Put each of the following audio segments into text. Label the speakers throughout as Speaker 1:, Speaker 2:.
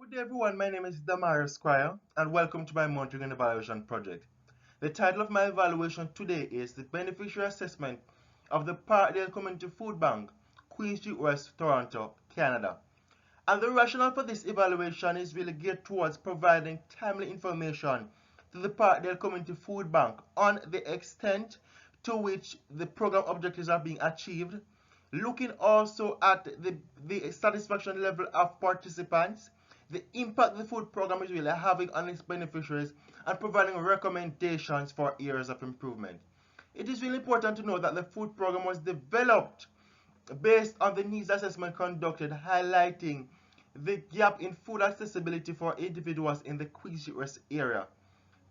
Speaker 1: Good day everyone, my name is Damario Squire and welcome to my monitoring and evaluation project. The title of my evaluation today is the Beneficiary Assessment of the Parkdale Community Food Bank, Queen Street West, Toronto, Canada. And the rationale for this evaluation is really geared towards providing timely information to the Parkdale Community Food Bank on the extent to which the program objectives are being achieved, looking also at the satisfaction level of participants, the impact the food program is really having on its beneficiaries, and providing recommendations for areas of improvement. It is really important to know that the food program was developed based on the needs assessment conducted, highlighting the gap in food accessibility for individuals in the Queen Street West area.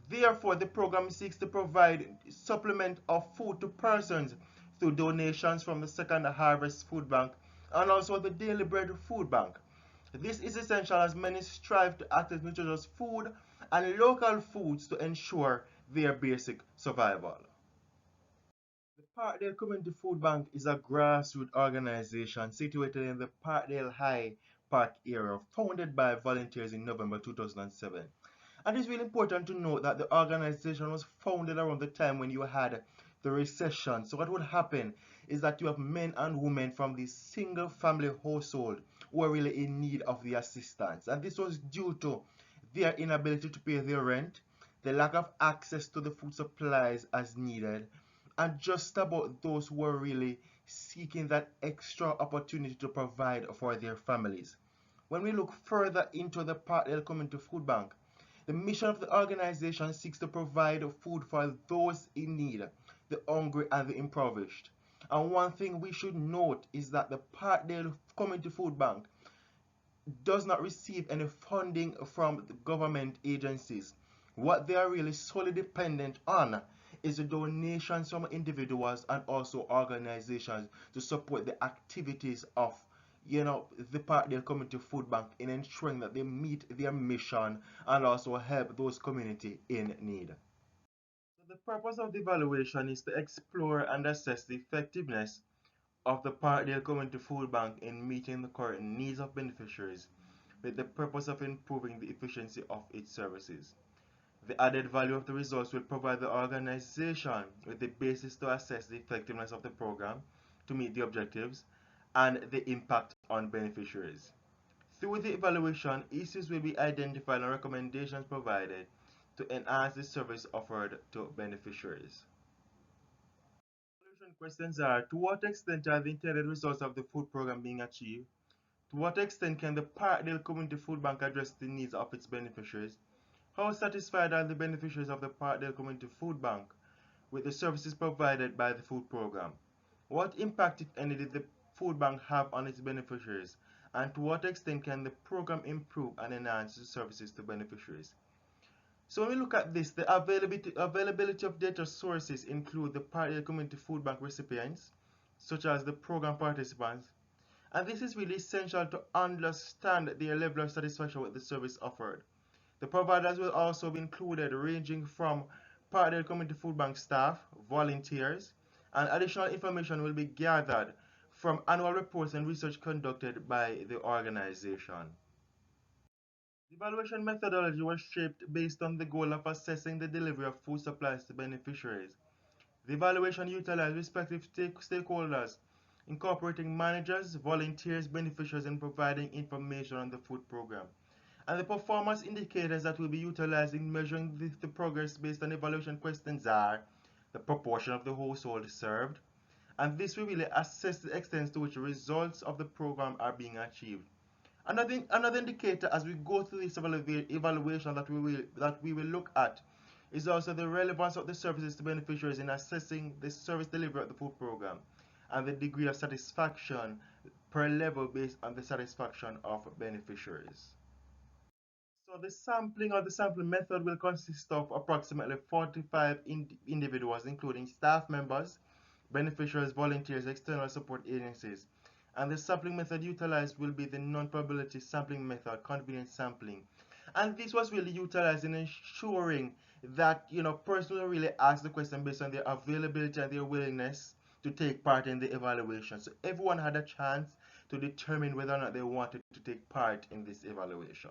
Speaker 1: Therefore, the program seeks to provide supplement of food to persons through donations from the Second Harvest Food Bank and also the Daily Bread Food Bank. This is essential as many strive to access nutritious food and local foods to ensure their basic survival. The Parkdale Community Food Bank is a grassroots organization situated in the Parkdale High Park area, founded by volunteers in November 2007. And it's really important to note that the organization was founded around the time when you had the recession. So what would happen is that you have men and women from the single family household who are really in need of the assistance. And this was due to their inability to pay their rent, the lack of access to the food supplies as needed, and just about those who are really seeking that extra opportunity to provide for their families. When we look further into the Parkdale Community Food Bank, the mission of the organization seeks to provide food for those in need, the hungry and the impoverished. And one thing we should note is that the Parkdale Community Food Bank does not receive any funding from the government agencies. What they are really solely dependent on is the donations from individuals and also organizations to support the activities of the Parkdale Community Food Bank in ensuring that they meet their mission and also help those community in need. So the purpose of the evaluation is to explore and assess the effectiveness of the Parkdale Community Food Bank in meeting the current needs of beneficiaries with the purpose of improving the efficiency of its services. The added value of the results will provide the organization with the basis to assess the effectiveness of the program to meet the objectives and the impact on beneficiaries. Through the evaluation, issues will be identified and recommendations provided to enhance the service offered to beneficiaries. Evaluation questions are: to what extent are the intended results of the food program being achieved? To what extent can the Parkdale Community Food Bank address the needs of its beneficiaries? How satisfied are the beneficiaries of the Parkdale Community Food Bank with the services provided by the food program? What impact, if any, did the food bank have on its beneficiaries? And to what extent can the program improve and enhance the services to beneficiaries? So when we look at this, the availability of data sources include the Parkdale Community Food Bank recipients, such as the program participants, and this is really essential to understand their level of satisfaction with the service offered. The providers will also be included, ranging from Parkdale Community Food Bank staff, volunteers, and additional information will be gathered from annual reports and research conducted by the organization. The evaluation methodology was shaped based on the goal of assessing the delivery of food supplies to beneficiaries. The evaluation utilized respective stakeholders, incorporating managers, volunteers, beneficiaries, and providing information on the food program. And the performance indicators that will be utilized in measuring the progress based on evaluation questions are the proportion of the household served, and this will really assess the extent to which the results of the program are being achieved. Another indicator as we go through this evaluation that we will look at is also the relevance of the services to beneficiaries in assessing the service delivery of the food program and the degree of satisfaction per level based on the satisfaction of beneficiaries. So the sampling or the sampling method will consist of approximately 45 individuals, including staff members, beneficiaries, volunteers, external support agencies. And the sampling method utilized will be the non-probability sampling method, convenience sampling. And this was really utilized in ensuring that persons will really ask the question based on their availability and their willingness to take part in the evaluation. So everyone had a chance to determine whether or not they wanted to take part in this evaluation.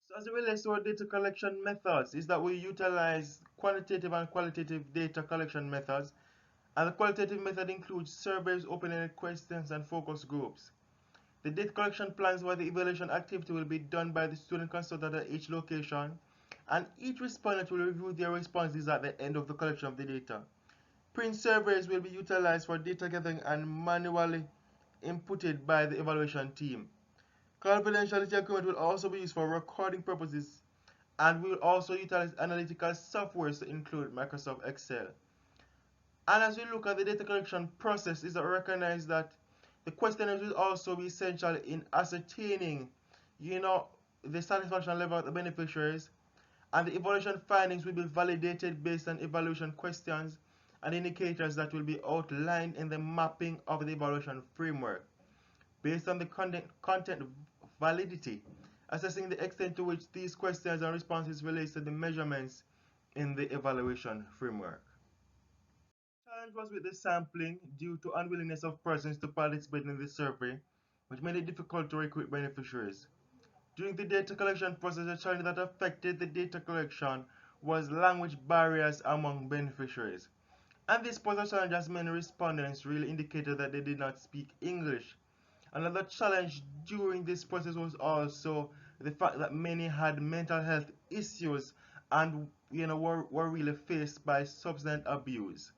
Speaker 1: So as it relates to our data collection methods, is that we utilize quantitative and qualitative data collection methods. And the qualitative method includes surveys, open-ended questions, and focus groups. The data collection plans where the evaluation activity will be done by the student consultant at each location, and each respondent will review their responses at the end of the collection of the data. Print surveys will be utilized for data gathering and manually inputted by the evaluation team. Confidentiality agreement will also be used for recording purposes, and we will also utilize analytical software to include Microsoft Excel. And as we look at the data collection process, is that we recognize that the questionnaires will also be essential in ascertaining, you know, the satisfaction level of the beneficiaries, and the evaluation findings will be validated based on evaluation questions and indicators that will be outlined in the mapping of the evaluation framework. Based on the content validity, assessing the extent to which these questions and responses relate to the measurements in the evaluation framework. Challenge was with the sampling due to unwillingness of persons to participate in the survey, which made it difficult to recruit beneficiaries. During the data collection process, a challenge that affected the data collection was language barriers among beneficiaries. And this posed a challenge as many respondents really indicated that they did not speak English. Another challenge during this process was also the fact that many had mental health issues and were really faced by substance abuse.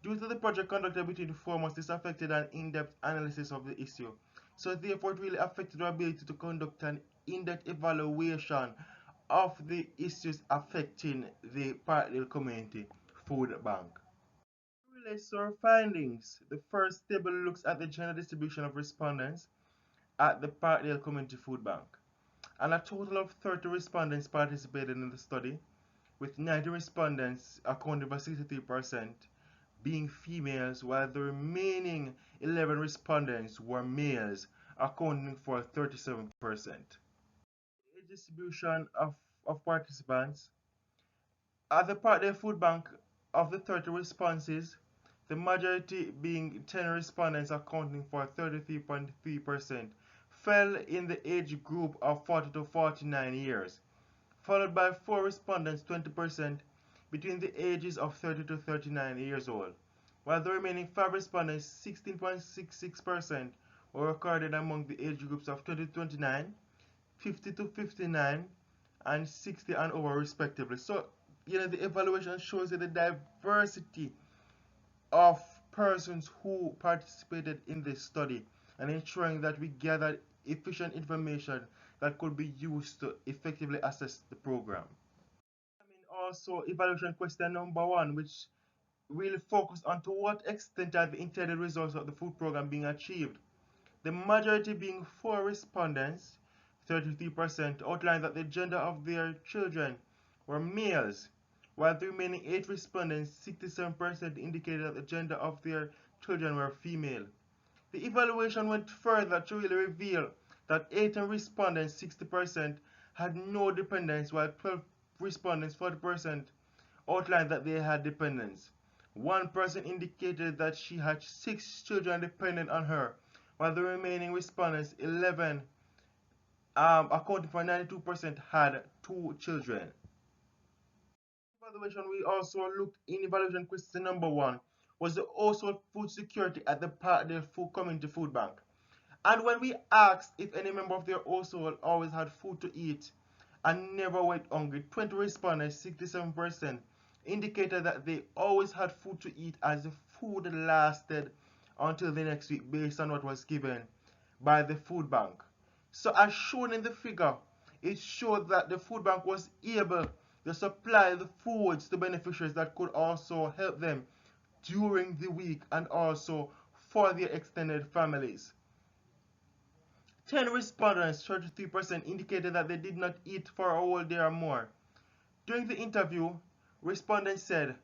Speaker 1: Due to the project conducted between 4 months, this affected an in-depth analysis of the issue. So therefore, it really affected our ability to conduct an in-depth evaluation of the issues affecting the Parkdale Community Food Bank. Relates to our findings. The first table looks at the general distribution of respondents at the Parkdale Community Food Bank. And a total of 30 respondents participated in the study, with 90 respondents accounting for 63% being females, while the remaining 11 respondents were males, accounting for 37%. Age distribution of participants. At the Parkdale Food Bank, of the 30 responses, the majority being 10 respondents accounting for 33.3%, fell in the age group of 40 to 49 years, followed by 4 respondents 20% between the ages of 30 to 39 years old, while the remaining 5 respondents 16.66% were recorded among the age groups of 20 to 29, 50 to 59, and 60 and over respectively. So the evaluation shows you the diversity of persons who participated in this study and ensuring that we gathered efficient information that could be used to effectively assess the program. Also evaluation question number 1, which really focused on to what extent are the intended results of the food program being achieved. The majority being 4 respondents, 33%, outlined that the gender of their children were males, while the remaining 8 respondents, 67%, indicated that the gender of their children were female. The evaluation went further to really reveal that 18 respondents, 60%, had no dependents, while 12 respondents, 40%, outlined that they had dependents. One person indicated that she had 6 children dependent on her, while the remaining respondents, 11, accounting for 92%, had 2 children. Evaluation we also looked in evaluation question number 1 was the household food security at the Parkdale Community Food Bank. And when we asked if any member of their household always had food to eat and never went hungry, 20 respondents, 67%, indicated that they always had food to eat as the food lasted until the next week based on what was given by the food bank. So as shown in the figure, it showed that the food bank was able to supply the foods to beneficiaries that could also help them during the week and also for their extended families. 10 respondents, 33%, indicated that they did not eat for a whole day or more. During the interview, respondents said,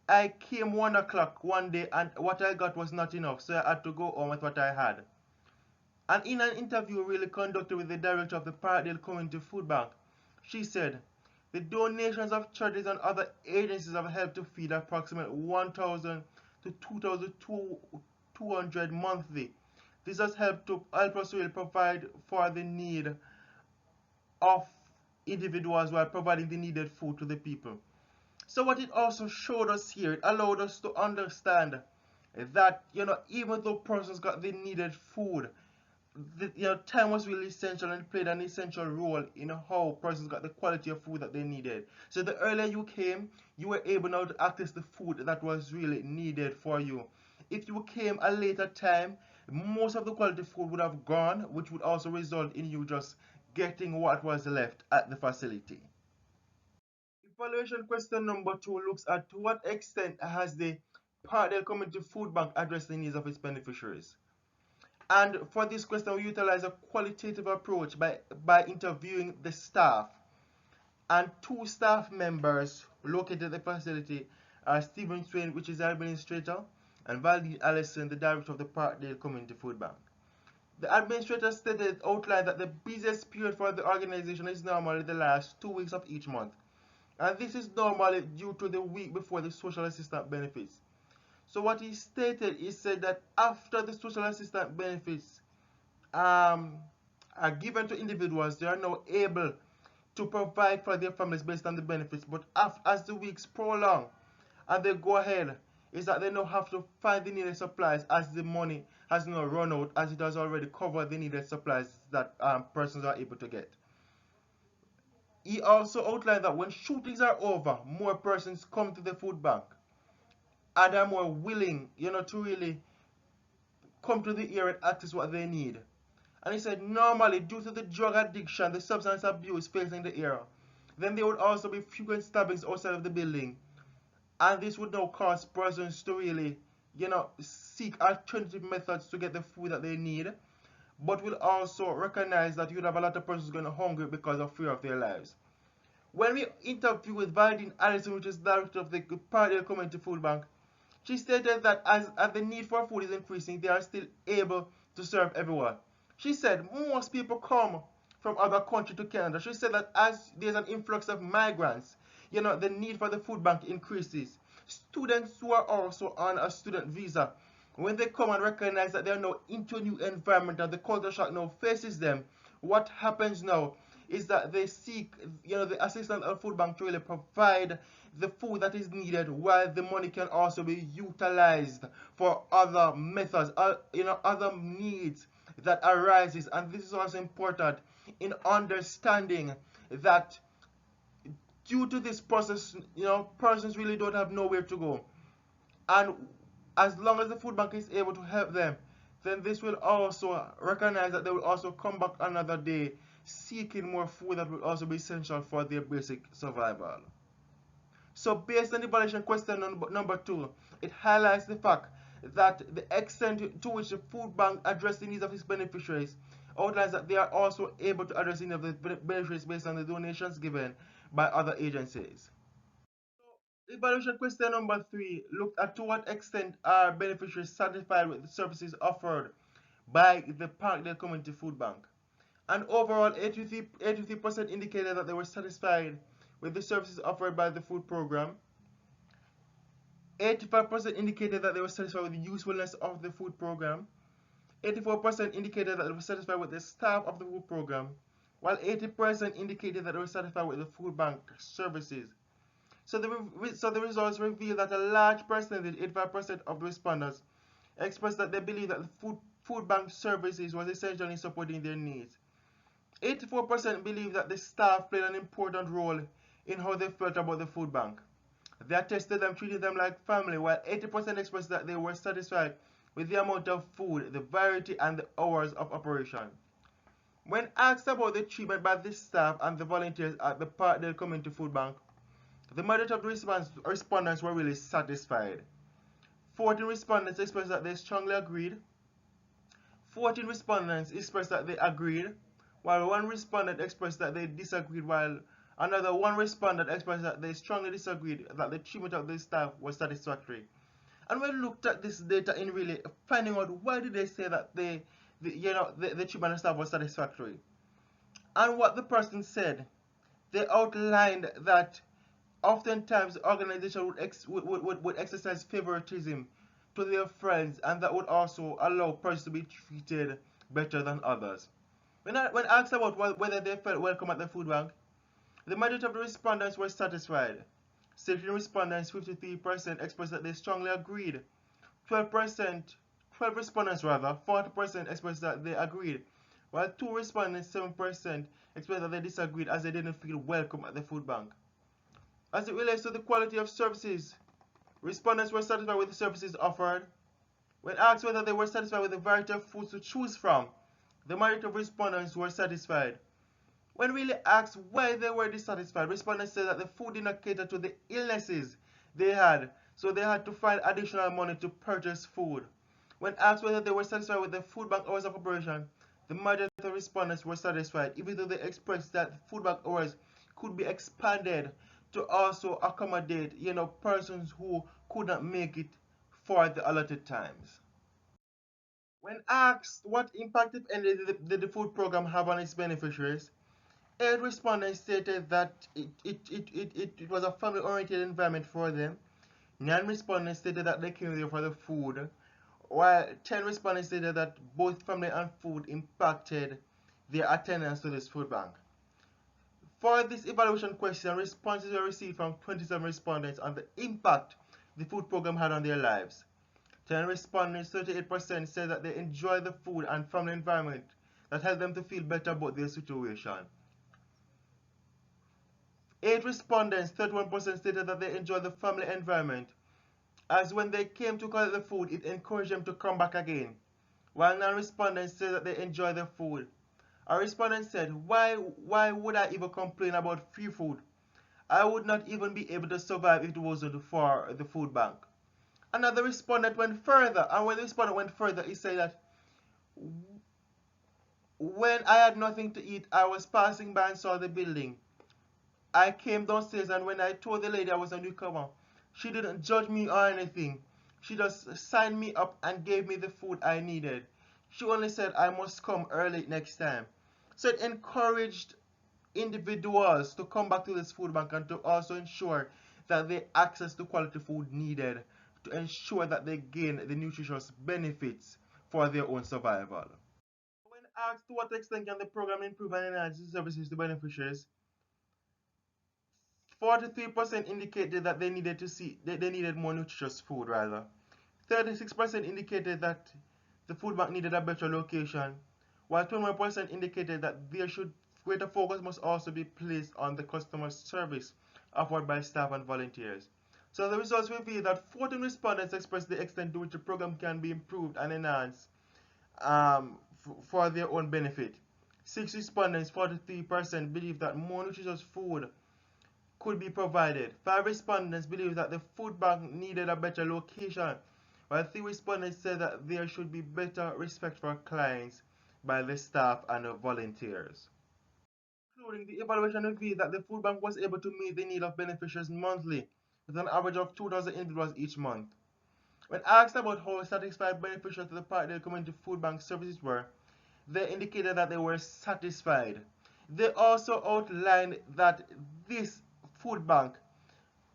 Speaker 1: I came 1 o'clock one day and what I got was not enough, so I had to go home with what I had. And in an interview really conducted with the director of the Parkdale Community Food Bank, she said, the donations of charities and other agencies have helped to feed approximately 1,000 to 2,200 monthly. This has helped us really provide for the need of individuals while providing the needed food to the people. So what it also showed us here, it allowed us to understand that, even though persons got the needed food, time was really essential and it played an essential role in how persons got the quality of food that they needed. So the earlier you came, you were able now to access the food that was really needed for you. If you came a later time, most of the quality food would have gone, which would also result in you just getting what was left at the facility. Evaluation question number 2 looks at to what extent has the Parkdale Community Food Bank addressed the needs of its beneficiaries. And for this question, we utilize a qualitative approach by interviewing the staff. And two staff members located at the facility are Stephen Swain, which is the administrator, and Valdine Allison, the director of the Parkdale Community Food Bank. The administrator stated outlined that the busiest period for the organization is normally the last 2 weeks of each month. And this is normally due to the week before the social assistance benefits. So what he stated, he said that after the social assistance benefits um, are given to individuals, they are now able to provide for their families based on the benefits. But as the weeks prolong and they go ahead, is that they now have to find the needed supplies as the money has now run out, as it has already covered the needed supplies that persons are able to get. He also outlined that when shootings are over, more persons come to the food bank and are more willing, to really come to the area and access what they need. And he said normally due to the drug addiction, the substance abuse facing the area, then there would also be frequent stabbings outside of the building. And this would now cause persons to really, seek alternative methods to get the food that they need. But will also recognize that you'd have a lot of persons going hungry because of fear of their lives. When we interviewed with Valdine Allison, which is director of the Parkdale Community Food Bank, she stated that as the need for food is increasing, they are still able to serve everyone. She said most people come from other countries to Canada. She said that as there's an influx of migrants, the need for the food bank increases. Students who are also on a student visa, when they come and recognize that they are now into a new environment and the culture shock now faces them, what happens now is that they seek, the assistance of food bank to really provide the food that is needed, while the money can also be utilized for other methods, other needs that arises. And this is also important in understanding that due to this process, persons really don't have nowhere to go. And as long as the food bank is able to help them, then this will also recognize that they will also come back another day seeking more food that will also be essential for their basic survival. So based on the evaluation question number 2, it highlights the fact that the extent to which the food bank addressed the needs of its beneficiaries outlines that they are also able to address the needs of the beneficiaries based on the donations given by other agencies. Evaluation question number 3 looked at to what extent are beneficiaries satisfied with the services offered by the Parkdale Community Food Bank. And overall, 83% indicated that they were satisfied with the services offered by the food program. 85% indicated that they were satisfied with the usefulness of the food program. 84% indicated that they were satisfied with the staff of the food program, while 80% indicated that they were satisfied with the food bank services. So the results reveal that a large percentage, 85% of the respondents, expressed that they believe that the food bank services was essential in supporting their needs. 84% believe that the staff played an important role in how they felt about the food bank. They attested them treating them like family, while 80% expressed that they were satisfied with the amount of food, the variety, and the hours of operation. When asked about the treatment by the staff and the volunteers at the Parkdale Community Food Bank, the majority of the respondents were really satisfied. 14 respondents expressed that they strongly agreed. 14 respondents expressed that they agreed, while one respondent expressed that they disagreed, while another one respondent expressed that they strongly disagreed that the treatment of the staff was satisfactory. And we looked at this data in really finding out why did they say that the treatment of the staff was satisfactory. And what the person said, they outlined that oftentimes the organization would exercise favoritism to their friends, and that would also allow persons to be treated better than others. When asked about whether they felt welcome at the food bank, The majority of the respondents were satisfied. 16 respondents, 53%, expressed that they strongly agreed. 12%, 12 respondents rather, 40% expressed that they agreed, while 2 respondents, 7%, expressed that they disagreed as they didn't feel welcome at the food bank. As it relates to the quality of services, respondents were satisfied with the services offered. When asked whether they were satisfied with the variety of foods to choose from, the majority of respondents were satisfied. When really asked why they were dissatisfied, respondents said that the food did not cater to the illnesses they had, so they had to find additional money to purchase food. When asked whether they were satisfied with the food bank hours of operation, the majority of respondents were satisfied, even though they expressed that food bank hours could be expanded to also accommodate, persons who could not make it for the allotted times. When asked what impact, if any, did the food program have on its beneficiaries, 8 respondents stated that it was a family-oriented environment for them. 9 respondents stated that they came there for the food, while 10 respondents stated that both family and food impacted their attendance to this food bank. For this evaluation question, responses were received from 27 respondents on the impact the food program had on their lives. 10 respondents, 38%, said that they enjoy the food and family environment that helped them to feel better about their situation. 8 respondents, 31%, stated that they enjoy the family environment, as when they came to collect the food, it encouraged them to come back again. While 9 respondents said that they enjoy the food. A respondent said, why would I even complain about free food? I would not even be able to survive if it wasn't for the food bank. Another respondent went further, and when the respondent went further, he said that when I had nothing to eat, I was passing by and saw the building. I came downstairs, and when I told the lady I was a newcomer, she didn't judge me or anything. She just signed me up and gave me the food I needed. She only said I must come early next time. So it encouraged individuals to come back to this food bank and to also ensure that they access the quality food needed to ensure that they gain the nutritious benefits for their own survival. When asked to what extent can the program improve and enhance the services to beneficiaries, 43% indicated that they needed more nutritious food rather. 36% indicated that the food bank needed a better location, while 21% indicated that greater focus must also be placed on the customer service offered by staff and volunteers. So the results reveal that 14 respondents expressed the extent to which the program can be improved and enhanced for their own benefit. 6 respondents, 43%, believe that more nutritious food could be provided. 5 respondents believe that the food bank needed a better location, while 3 respondents said that there should be better respect for clients by the staff and the volunteers. Including the evaluation revealed that the food bank was able to meet the need of beneficiaries monthly, with an average of 2,000 individuals each month. When asked about how satisfied beneficiaries to the Parkdale Community Food Bank services were, they indicated that they were satisfied. They also outlined that this food bank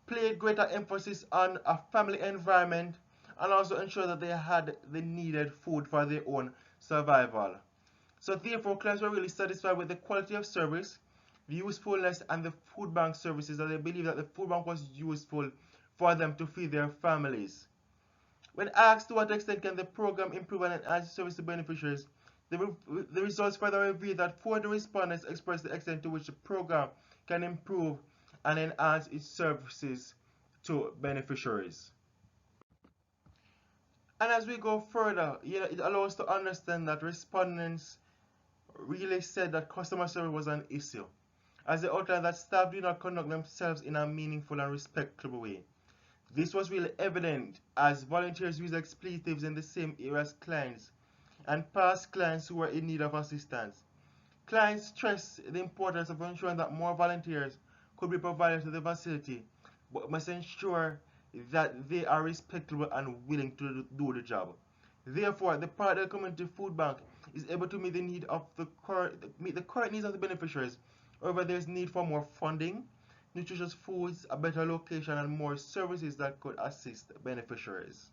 Speaker 1: played greater emphasis on a family environment and also ensured that they had the needed food for their own survival. So therefore, clients were really satisfied with the quality of service, the usefulness, and the food bank services, that they believe that the food bank was useful for them to feed their families. When asked to what extent can the program improve and enhance service to beneficiaries, the results further reveal that 40 respondents expressed the extent to which the program can improve and enhance its services to beneficiaries. And as we go further, it allows us to understand that respondents really said that customer service was an issue, as they outlined that staff do not conduct themselves in a meaningful and respectable way. This was really evident as volunteers used expletives in the same area as clients and past clients who were in need of assistance. Clients stressed the importance of ensuring that more volunteers could be provided to the facility, but must ensure that they are respectable and willing to do the job. Therefore, the Parkdale Community Food Bank is able to meet the current needs of the beneficiaries. However, there is need for more funding, nutritious foods, a better location, and more services that could assist beneficiaries.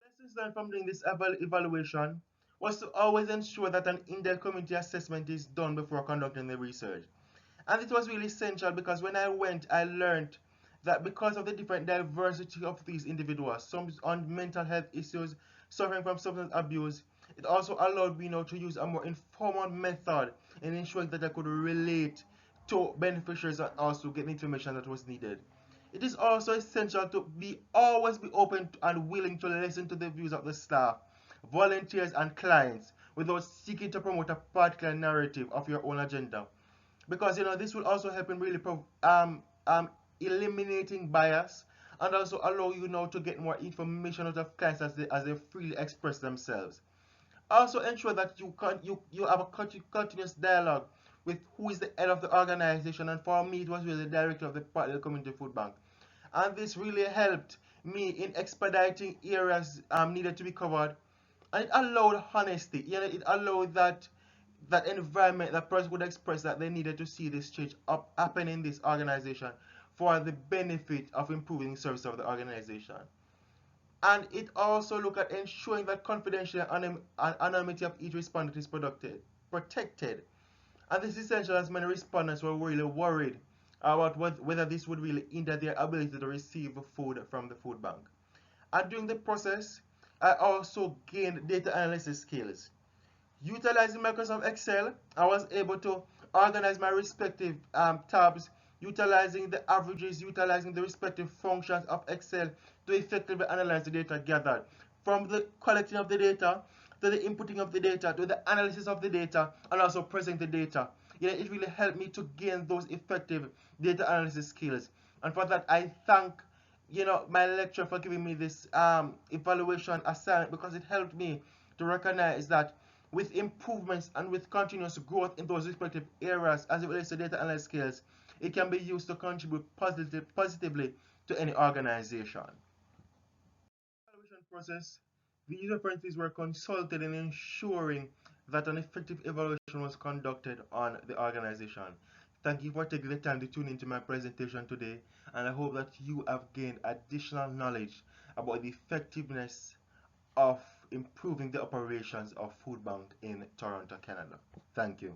Speaker 1: Lessons learned from doing this evaluation was to always ensure that an in-depth community assessment is done before conducting the research. And it was really essential because when I went, I learned that because of the different diversity of these individuals, some on mental health issues, suffering from substance abuse, it also allowed me now to use a more informal method in ensuring that I could relate to beneficiaries and also get the information that was needed. It is also essential to always be open and willing to listen to the views of the staff, volunteers, and clients without seeking to promote a particular narrative of your own agenda. Because this will also help in really eliminating bias and also allow you now to get more information out of clients as they freely express themselves. Also ensure that you have a continuous dialogue with who is the head of the organization, and for me it was really the director of the Partner Community Food Bank. And this really helped me in expediting areas needed to be covered, and it allowed honesty. It allowed that environment that person would express that they needed to see this change happen in this organization for the benefit of improving the service of the organization. And it also look at ensuring that confidentiality and anonymity of each respondent is protected. And this is essential as many respondents were really worried about whether this would really hinder their ability to receive food from the food bank. And during the process, I also gained data analysis skills. Utilizing Microsoft Excel, I was able to organize my respective tabs, utilizing the averages, utilizing the respective functions of Excel to effectively analyze the data gathered. From the collecting of the data, to the inputting of the data, to the analysis of the data, and also presenting the data. It really helped me to gain those effective data analysis skills. And for that, I thank my lecturer for giving me this evaluation assignment, because it helped me to recognize that with improvements and with continuous growth in those respective areas as it relates to data analysis skills, it can be used to contribute positively to any organization. Evaluation process, the user apprentices were consulted in ensuring that an effective evaluation was conducted on the organization. Thank you for taking the time to tune into my presentation today, and I hope that you have gained additional knowledge about the effectiveness of improving the operations of Food Bank in Toronto, Canada. Thank you.